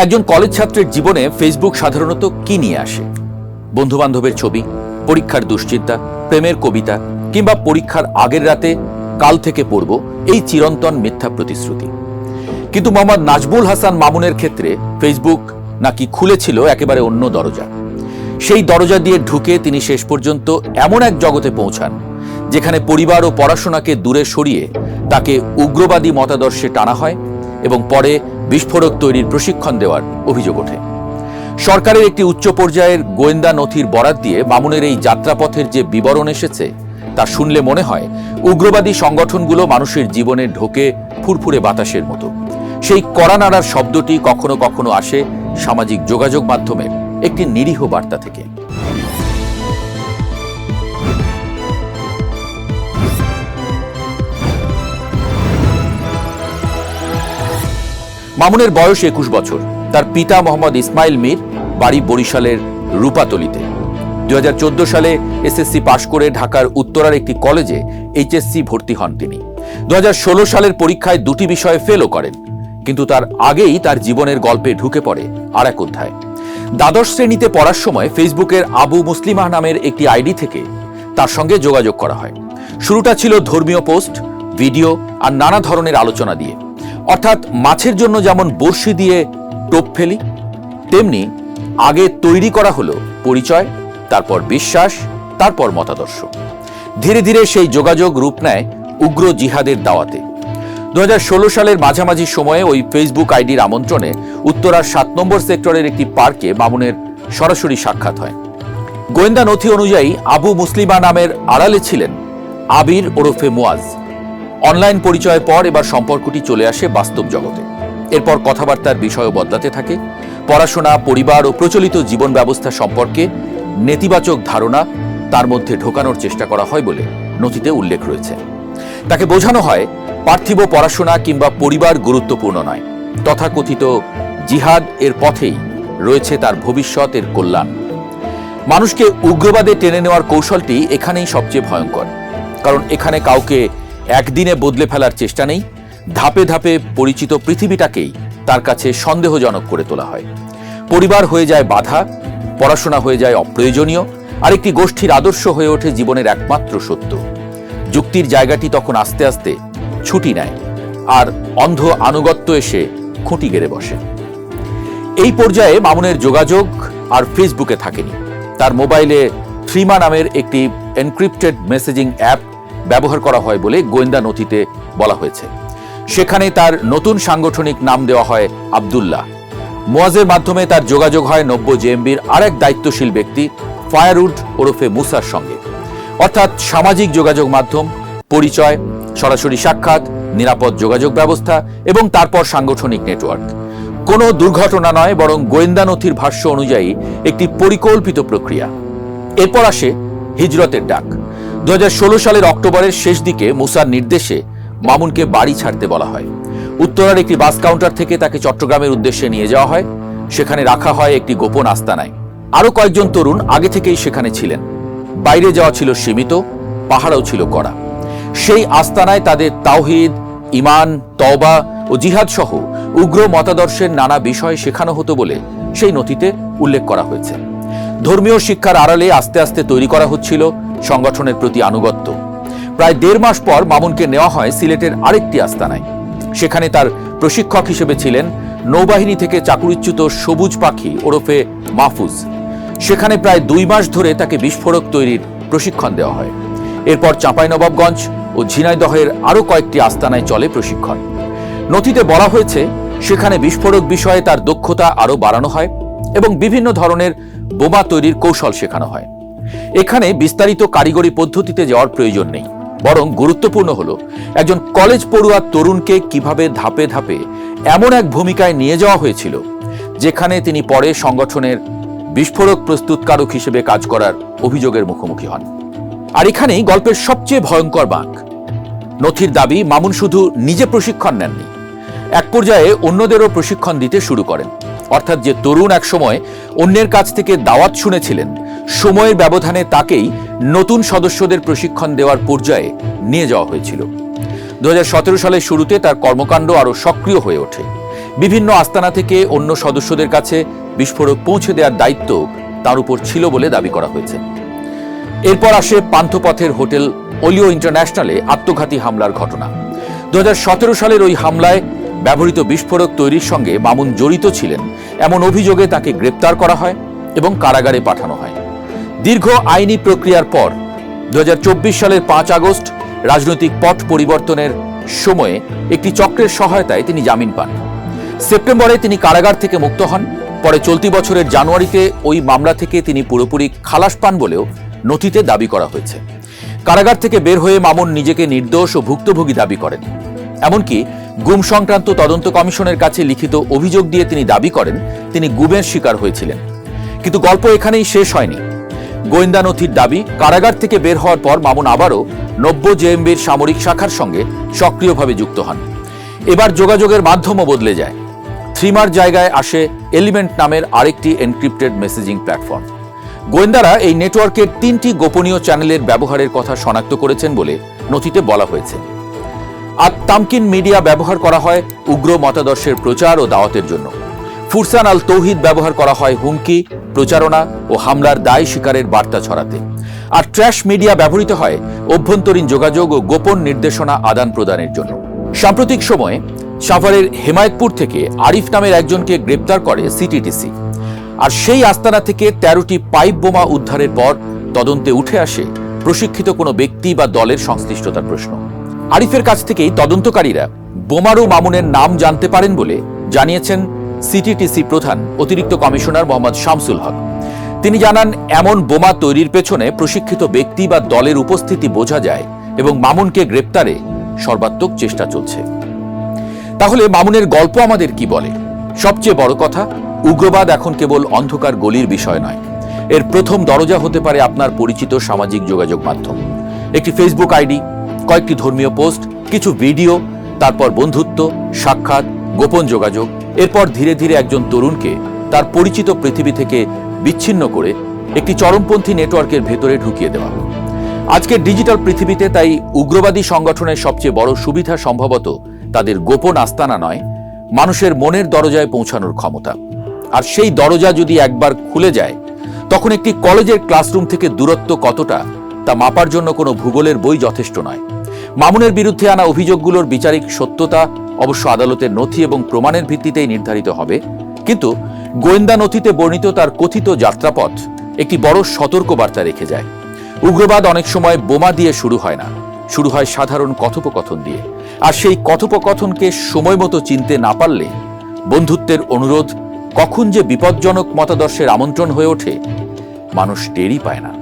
একজন কলেজ ছাত্রের জীবনে ফেসবুক সাধারণত কি নিয়ে আসে? বন্ধুবান্ধবের ছবি, পরীক্ষার দুশ্চিন্তা, প্রেমের কবিতা কিংবা পরীক্ষার আগের রাতে কাল থেকে পড়ব এই চিরন্তন মিথ্যা প্রতিশ্রুতি। কিন্তু মোহাম্মদ নাজমুল হাসান মামুনের ক্ষেত্রে ফেসবুক নাকি খুলেছিল একেবারে অন্য দরজা। সেই দরজা দিয়ে ঢুকে তিনি শেষ পর্যন্ত এমন এক জগতে পৌঁছান যেখানে পরিবার ও পড়াশোনাকে দূরে সরিয়ে তাকে উগ্রবাদী মতাদর্শে টানা হয় এবং পরে বিস্ফোরক তৈরির প্রশিক্ষণ দেওয়ার অভিযোগ ওঠে। সরকারের একটি উচ্চ পর্যায়ের গোয়েন্দা নথির বরাত দিয়ে মামুনের এই যাত্রাপথের যে বিবরণ এসেছে তা শুনলে মনে হয় উগ্রবাদী সংগঠনগুলো মানুষের জীবনে ঢোকে ফুরফুরে বাতাসের মতো। সেই কড়া নাড়ার শব্দটি কখনো কখনো আসে সামাজিক যোগাযোগ মাধ্যমের একটি নিরীহ বার্তা থেকে। মামুনের বয়স 21 বছর। তার পিতা মোহাম্মদ ইসমাইল মীর, বাড়ি বরিশালের রূপাতলিতে। 2014 সালে এসএসসি পাশ করে ঢাকার উত্তরার একটি কলেজে এইচএসসি ভর্তি হন তিনি। 2016 সালের পরীক্ষায় 2টি বিষয়ে ফেলও করেন, কিন্তু তার আগেই তার জীবনের গল্পে ঢুকে পড়ে আর এক অধ্যায়। দ্বাদশ শ্রেণীতে পড়ার সময় ফেসবুকের আবু মুসলিমা নামের একটি আইডি থেকে তার সঙ্গে যোগাযোগ করা হয়। শুরুটা ছিল ধর্মীয় পোস্ট, ভিডিও আর নানা ধরনের আলোচনা দিয়ে। অর্থাৎ মাছের জন্য যেমন বড়শি দিয়ে টোপ ফেলি, তেমনি আগে তৈরি করা হলো পরিচয়, তারপর বিশ্বাস, তারপর মতাদর্শ। ধীরে ধীরে সেই যোগাযোগ রূপ নেয় উগ্র জিহাদের দাওয়াতে। 2016 সালের মাঝামাঝি সময়ে ওই ফেসবুক আইডির আমন্ত্রণে উত্তরার 7 নম্বর সেক্টরের একটি পার্কে মামুনের সরাসরি সাক্ষাৎ হয়। গোয়েন্দা নথি অনুযায়ী আবু মুসলিমা নামের আড়ালে ছিলেন আবির ওরফে মুয়াজ। অনলাইন পরিচয়ের পর এবার সম্পর্কটি চলে আসে বাস্তব জগতে। এরপর কথাবার্তার বিষয়ও বদলাতে থাকে। পড়াশোনা, পরিবার ও প্রচলিত জীবন ব্যবস্থা সম্পর্কে নেতিবাচক ধারণা তার মধ্যে ঢোকানোর চেষ্টা করা হয় বলে নথিতে উল্লেখ রয়েছে। তাকে বোঝানো হয় পার্থিব পড়াশোনা কিংবা পরিবার গুরুত্বপূর্ণ নয়, তথাকথিত জিহাদ এর পথেই রয়েছে তার ভবিষ্যতের কল্যাণ। মানুষকে উগ্রবাদে টেনে নেওয়ার কৌশলটি এখানেই সবচেয়ে ভয়ঙ্কর, কারণ এখানে কাউকে একদিনে বদলে ফেলার চেষ্টা নেই। ধাপে ধাপে পরিচিত পৃথিবীটাকেই তার কাছে সন্দেহজনক করে তোলা হয়। পরিবার হয়ে যায় বাধা, পড়াশোনা হয়ে যায় অপ্রয়োজনীয়, আরেকটি গোষ্ঠীর আদর্শ হয়ে ওঠে জীবনের একমাত্র সত্য। যুক্তির জায়গাটি তখন আস্তে আস্তে ছুটি নেয়, আর অন্ধ আনুগত্য এসে খুঁটি গেড়ে বসে। এই পর্যায়ে মামুনের যোগাযোগ আর ফেসবুকে থাকেনি। তার মোবাইলে থ্রিমা নামের একটি এনক্রিপ্টেড মেসেজিং অ্যাপ ব্যবহার করা হয় বলে গোয়েন্দা নথিতে বলা হয়েছে। সেখানে তার নতুন সাংগঠনিক নাম দেওয়া হয় আব্দুল্লাহ। মুয়াজের মাধ্যমে তার যোগাযোগ হয় 90 জেএমবির আরেক দায়িত্বশীল ব্যক্তি ফায়ারউড ওরফে মুসার সঙ্গে। অর্থাৎ সামাজিক যোগাযোগ মাধ্যম, পরিচয়, সরাসরি সাক্ষাৎ, নিরাপদ যোগাযোগ ব্যবস্থা এবং তারপর সাংগঠনিক নেটওয়ার্ক। কোনো দুর্ঘটনা নয়, বরং গোয়েন্দা নথির ভাষ্য অনুযায়ী একটি পরিকল্পিত প্রক্রিয়া। এরপর আসে হিজরতের ডাক। 2016 সালের অক্টোবরের শেষ দিকে মুসার নির্দেশে মামুনকে বাড়ি ছাড়তে বলা হয়। উত্তরার একটি বাস কাউন্টার থেকে তাকে চট্টগ্রামের উদ্দেশ্যে নিয়ে যাওয়া হয়। সেখানে রাখা হয় একটি গোপন আস্তানায়। আরো কয়েকজন তরুণ আগে থেকেই সেখানে ছিলেন। বাইরে যাওয়া ছিল সীমিত, পাহারাও ছিল কড়া। সেই আস্তানায় তাদের তাওহীদ, ঈমান, তওবা ও জিহাদ সহ উগ্র মতাদর্শের নানা বিষয় শেখানো হতো বলে সেই নথিতে উল্লেখ করা হয়েছে। ধর্মীয় শিক্ষার আড়ালে আস্তে আস্তে তৈরি করা হচ্ছিল সংগঠনের প্রতি আনুগত্য। প্রায় 1.5 মাস পর মামুনকে নেওয়া হয় সিলেটের আরেকটি আস্তানায়। সেখানে তার প্রশিক্ষক হিসেবে ছিলেন নৌবাহিনী থেকে চাকুরিচ্যুত সবুজ পাখি ওরফে মাহফুজ। সেখানে প্রায় 2 মাস ধরে তাকে বিস্ফোরক তৈরির প্রশিক্ষণ দেওয়া হয়। এরপর চাঁপাইনবাবগঞ্জ ও ঝিনাইদহের আরও কয়েকটি আস্তানায় চলে প্রশিক্ষণ। নথিতে বলা হয়েছে সেখানে বিস্ফোরক বিষয়ে তার দক্ষতা আরও বাড়ানো হয় এবং বিভিন্ন ধরনের বোমা তৈরির কৌশল শেখানো হয়। এখানে বিস্তারিত কারিগরি পদ্ধতিতে যাওয়ার প্রয়োজন নেই, বরং গুরুত্বপূর্ণ হলো একজন কলেজ পড়ুয়া তরুণকে কিভাবে ধাপে ধাপে এমন এক ভূমিকায় নিয়ে যাওয়া হয়েছিল যেখানে তিনি পরে সংগঠনের বিস্ফোরক প্রস্তুতকারক হিসেবে কাজ করার অভিযোগের মুখোমুখি হন। আর এখানেই গল্পের সবচেয়ে ভয়ঙ্কর বাঁক। নথির দাবি মামুন শুধু নিজে প্রশিক্ষণ নেননি, এক পর্যায়ে অন্যদেরও প্রশিক্ষণ দিতে শুরু করেন। অর্থাৎ যে তরুণ একসময় অন্যের কাছ থেকে দাওয়াত শুনেছিলেন, সময়ের ব্যবধানে তাকেই নতুন সদস্যদের প্রশিক্ষণ দেওয়ার পর্যায়ে নিয়ে যাওয়া হয়েছিল। 2017 সালের শুরুতে তার কর্মকাণ্ড আরো সক্রিয় হয়ে ওঠে। বিভিন্ন আস্তানা থেকে অন্য সদস্যদের কাছে বিস্ফোরক পৌঁছে দেওয়ার দায়িত্ব তার উপর ছিল বলে দাবি করা হয়েছে। এরপর আসে পান্থপথের হোটেল ওলিও ইন্টারন্যাশনালে আত্মঘাতী হামলার ঘটনা। 2017 সালের ওই হামলায় ব্যবহৃত বিস্ফোরক তৈরির সঙ্গে মামুন জড়িত ছিলেন এমন অভিযোগে তাকে গ্রেপ্তার করা হয় এবং কারাগারে পাঠানো হয়। দীর্ঘ আইনি প্রক্রিয়ার পর 2024 সালের 5 আগস্ট রাজনৈতিক পট পরিবর্তনের সময়ে একটি চক্রের সহায়তায় তিনি জামিন পান। সেপ্টেম্বরে তিনি কারাগার থেকে মুক্ত হন। পরে চলতি বছরের জানুয়ারিতে ওই মামলা থেকে তিনি পুরোপুরি খালাস পান বলেও নথিতে দাবি করা হয়েছে। কারাগার থেকে বের হয়ে মামুন নিজেকে নির্দোষ ও ভুক্তভোগী দাবি করেন। এমনকি গুম সংক্রান্ত তদন্ত কমিশনের কাছে লিখিত অভিযোগ দিয়ে তিনি দাবি করেন তিনি গুমের শিকার হয়েছিলেন। কিন্তু গল্প এখানেই শেষ হয়নি। গোয়েন্দা নথির দাবি, কারাগার থেকে বের হওয়ার পর মামুন আবারও 90 জেএমবির সামরিক শাখার সঙ্গে সক্রিয়ভাবে যুক্ত হন। এবার যোগাযোগের মাধ্যমও বদলে যায়। থ্রিমার জায়গায় আসে এলিমেন্ট নামের আরেকটি এনক্রিপ্টেড মেসেজিং প্ল্যাটফর্ম। গোয়েন্দারা এই নেটওয়ার্কের 3টি গোপনীয় চ্যানেলের ব্যবহারের কথা শনাক্ত করেছেন বলে নথিতে বলা হয়েছে। আর তামকিন মিডিয়া ব্যবহার করা হয় উগ্র মতাদর্শের প্রচার ও দাওয়াতের জন্য। ফুরসান আল তৌহিদ ব্যবহার করা হয় হুমকি, প্রচারণা ও হামলার দায় স্বীকারের বার্তা ছড়াতে। আর ট্র্যাশ মিডিয়া ব্যবহৃত হয় অভ্যন্তরীণ যোগাযোগ ও গোপন নির্দেশনা আদান প্রদানের জন্য। সাম্প্রতিক সময়ে সাভারের হেমায়েতপুর থেকে আরিফ নামের একজনকে গ্রেপ্তার করে সিটিটিসি। আর সেই আস্তানা থেকে 13টি পাইপ বোমা উদ্ধারের পর তদন্তে উঠে আসে প্রশিক্ষিত কোনো ব্যক্তি বা দলের সংশ্লিষ্টতার প্রশ্ন। আরিফের কাছ থেকেই তদন্তকারীরা বোমারু মামুনের নাম জানতে পারেন বলে জানিয়েছেন সিটিটিসি প্রধান অতিরিক্ত কমিশনার মোহাম্মদ শামসুল হক। তিনি জানান, এমন বোমা তৈরির পেছনে প্রশিক্ষিত ব্যক্তি বা দলের উপস্থিতি বোঝা যায় এবং মামুনকে গ্রেপ্তারে সর্বাত্মক চেষ্টা চলছে। তাহলে মামুনের গল্প আমাদের কি বলে? সবচেয়ে বড় কথা, উগ্রবাদ এখন কেবল অন্ধকার গলির বিষয় নয়। এর প্রথম দরজা হতে পারে আপনার পরিচিত সামাজিক যোগাযোগ মাধ্যম, একটি ফেসবুক আইডি, কয়েকটি ধর্মীয় পোস্ট, কিছু ভিডিও, তারপর বন্ধুত্ব, সাক্ষাৎ, গোপন যোগাযোগ, এরপর ধীরে ধীরে একজন তরুণকে তার পরিচিত পৃথিবী থেকে বিচ্ছিন্ন করে একটি চরমপন্থী নেটওয়ার্কের ভেতরে ঢুকিয়ে দেওয়া। আজকের ডিজিটাল পৃথিবীতে তাই উগ্রবাদী সংগঠনের সবচেয়ে বড় সুবিধা সম্ভবত তাদের গোপন আস্তানা নয়, মানুষের মনের দরজায় পৌঁছানোর ক্ষমতা। আর সেই দরজা যদি একবার খুলে যায়, তখন একটি কলেজের ক্লাসরুম থেকে দূরত্ব কতটা তা মাপার জন্য কোনো ভূগোলের বই যথেষ্ট নয়। মামুনের বিরুদ্ধে আনা অভিযোগগুলোর বিচারিক সত্যতা অবশ্য আদালতের নথি এবং প্রমাণের ভিত্তিতেই নির্ধারিত হবে। কিন্তু গোয়েন্দা নথিতে বর্ণিত তার কথিত যাত্রাপথ একটি বড় সতর্কবার্তা রেখে যায়। উগ্রবাদ অনেক সময় বোমা দিয়ে শুরু হয় না, শুরু হয় সাধারণ কথোপকথন দিয়ে। আর সেই কথোপকথনকে সময় মতো চিনতে না পারলে বন্ধুত্বের অনুরোধ কখন যে বিপজ্জনক মতাদর্শের আমন্ত্রণ হয়ে ওঠে মানুষ টেরই পায় না।